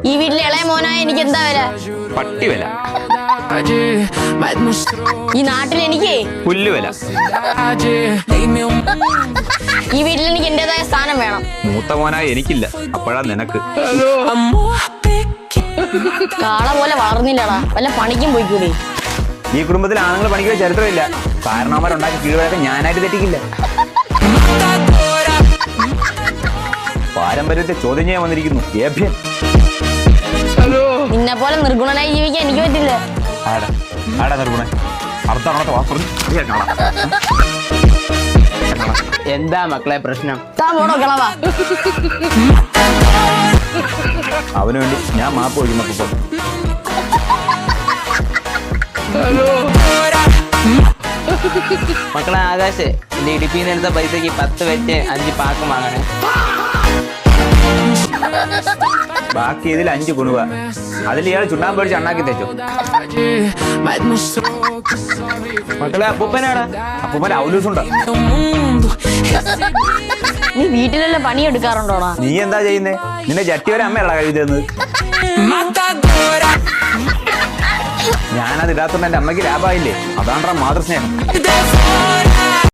ഈ വീട്ടിലെ ഇളയ മോനായ എനിക്ക് എന്താ വില? പട്ടി വില. ഈ നാട്ടിൽ എനിക്ക് പുല്ലുവില. ഈ വീട്ടിൽ എനിക്ക് എന്റേതായ സ്ഥാനം വേണം. മൂത്ത മോനായ എനിക്കില്ല, അപ്പോഴാ നിനക്ക്. കാള പോലെ വളർന്നില്ലടാ, വല്ല പണിക്കും പോയിക്കൂടി. ഈ കുടുംബത്തിൽ ആണുങ്ങൾ പണിക്കുന്ന ചരിത്രമില്ല. കാരണവന്മാരുണ്ടാക്കി കീഴ്വഴക്കം ഞാനായിട്ട് തെറ്റിക്കില്ല. പാരമ്പര്യത്തെ ചോദ്യം ചെയ്യാൻ വന്നിരിക്കുന്നു ഏഭ്യൻ. നിന്നെ പോലെ നിർഗുണനായി ജീവിക്കാൻ എനിക്ക് പറ്റില്ല. ആടാ നിർഗുണൻ. എന്താ മക്കളെ പ്രശ്നം? താൻ പോടോ കളവാ. അവന് വേണ്ടി ഞാൻ മാപ്പ് വയ്ക്കുന്നപ്പോ മക്കളെ ആകാശ്, എന്റെ ഇടുപ്പിന്ന് എടുത്ത പൈസക്ക് 10 വെച്ച് 5 പാക്ക് വാങ്ങണേ. ബാക്കി ഇതിൽ 5 കുണുവ. അതിൽ ഇയാൾ ചുണ്ണാൻ പേടിച്ച് അണ്ണാക്കി തെച്ചോ. മക്കളെ അപ്പൂപ്പനാടാ. അപ്പൂപ്പൻ ഔലൂസുണ്ടോ? നീ വീട്ടിലെല്ലാം പണിയെടുക്കാറുണ്ടോടാ? നീ എന്താ ചെയ്യുന്നേ? നിന്നെ ജട്ടിയോരെ അമ്മയല്ല കഴിയുന്നത്. ഞാനത് ഇടാത്തോണ്ട് എന്റെ അമ്മയ്ക്ക് ലാഭമായില്ലേ? അതാണ്ടാ മാതൃസ്നേഹം.